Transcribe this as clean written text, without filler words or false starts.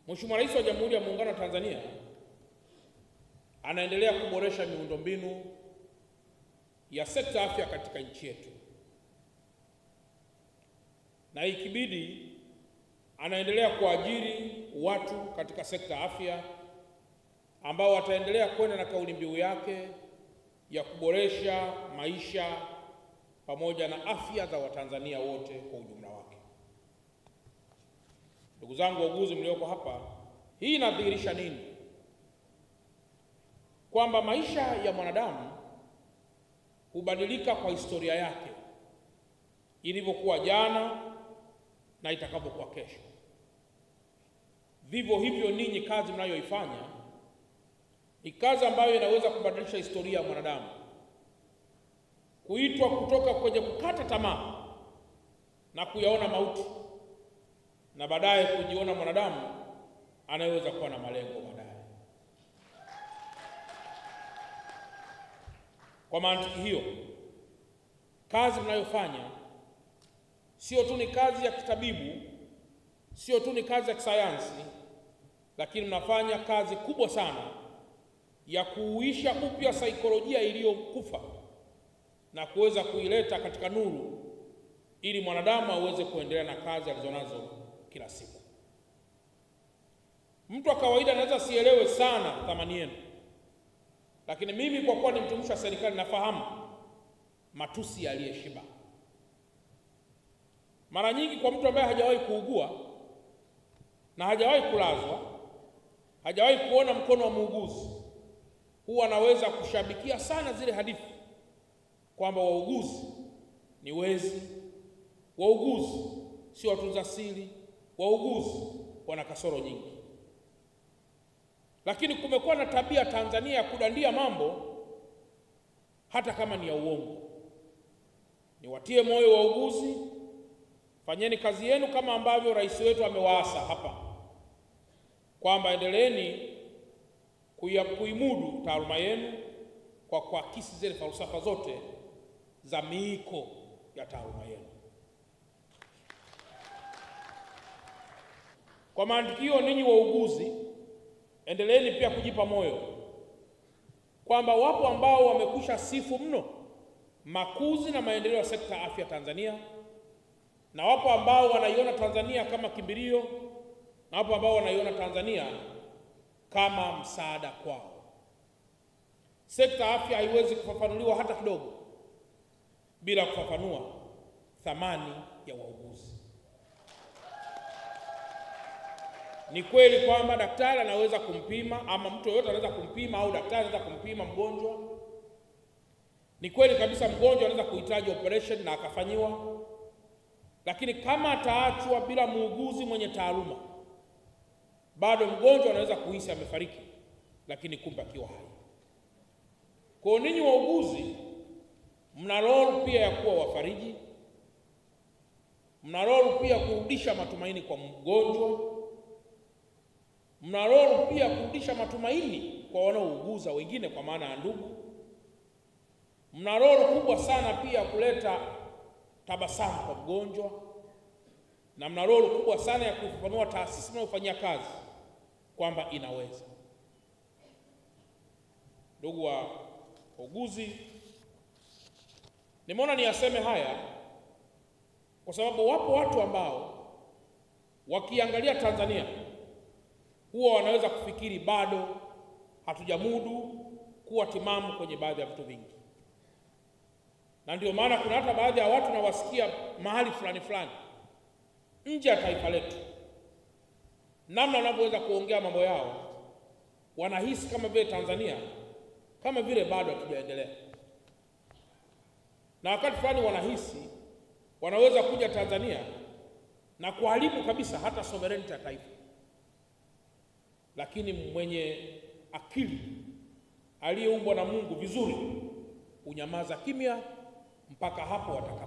Mheshimiwa Rais wa Jamhuri ya Muungano wa Tanzania anaendelea kuboresha miundombinu ya sekta afya katika nchi yetu, na ikibidi anaendelea kuajiri watu katika sekta afya ambao wataendelea kwenda na kauli mbiu yake ya kuboresha maisha pamoja na afya za Watanzania wote kwa ujumla wake. Ndugu zangu wauguzi mlioko hapa, hii inadhihirisha nini? Kwamba maisha ya mwanadamu hubadilika kwa historia yake, ilivyokuwa jana na itakavyokuwa kesho. Vivyo hivyo ninyi, kazi mnayoifanya ni kazi ambayo inaweza kubadilisha historia ya mwanadamu, kuitwa kutoka kwenye kukata tamaa na kuyaona mauti, na baadaye kujiona mwanadamu anayeweza kuwa na malengo baadaye. Kwa mantiki hiyo, kazi mnayofanya sio tu ni kazi ya kitabibu, sio tu ni kazi ya kisayansi, lakini mnafanya kazi kubwa sana ya kuuisha upya saikolojia iliyokufa na kuweza kuileta katika nuru, ili mwanadamu aweze kuendelea na kazi alizonazo kila siku. Mtu wa kawaida anaweza sielewe sana thamani yenu, lakini mimi kwa kuwa ni mtumishi wa serikali nafahamu matusi yaliyeshiba. Mara nyingi kwa mtu ambaye hajawahi kuugua na hajawahi kulazwa, hajawahi kuona mkono wa muuguzi, huwa anaweza kushabikia sana zile hadithi kwamba wauguzi ni wezi, wauguzi si watunza siri, wauguzi wana kasoro nyingi. Lakini kumekuwa na tabia Tanzania ya kudandia mambo hata kama ni ya uongo. Niwatie moyo wauguzi, fanyeni kazi yenu kama ambavyo rais wetu amewaasa hapa, kwamba endeleeni kuimudu taaluma yenu kwa kuakisi zile falsafa zote za miiko ya taaluma yenu. Kwa maandikio, ninyi wauguzi endeleeni pia kujipa moyo kwamba wapo ambao wamekusha sifu mno makuzi na maendeleo ya sekta ya afya Tanzania, na wapo ambao wanaiona Tanzania kama kimbilio, na wapo ambao wanaiona Tanzania kama msaada kwao. Sekta ya afya haiwezi kufafanuliwa hata kidogo bila kufafanua thamani ya wauguzi. Ni kweli kwamba daktari anaweza kumpima, ama mtu yoyote anaweza kumpima, au daktari anaweza kumpima mgonjwa. Ni kweli kabisa mgonjwa anaweza kuhitaji operation na akafanyiwa, lakini kama ataachwa bila muuguzi mwenye taaluma, bado mgonjwa anaweza kuhisi amefariki, lakini kumbe akiwa hai. Kwa ninyi wauguzi mna role pia ya kuwa wafariji, mna role pia kurudisha matumaini kwa mgonjwa, mna role pia kurudisha matumaini kwa wanaouguza wengine, kwa maana ya ndugu. Mna role kubwa sana pia kuleta tabasamu kwa mgonjwa, na mna role kubwa sana ya kufafanua taasisi mnayofanyia kazi kwamba inaweza. Ndugu wa wauguzi, nimeona niyaseme haya kwa sababu wapo watu ambao wakiangalia Tanzania huwa wanaweza kufikiri bado hatujamudu kuwa timamu kwenye baadhi ya vitu vingi. Na ndio maana kuna hata baadhi ya watu nawasikia mahali fulani fulani nje ya taifa letu, namna wanavyoweza kuongea mambo yao, wanahisi kama vile Tanzania kama vile bado hatujaendelea, na wakati fulani wanahisi wanaweza kuja Tanzania na kuharibu kabisa hata sovereignty ya taifa. Lakini mwenye akili aliyeumbwa na Mungu vizuri unyamaza kimya mpaka hapo watakapo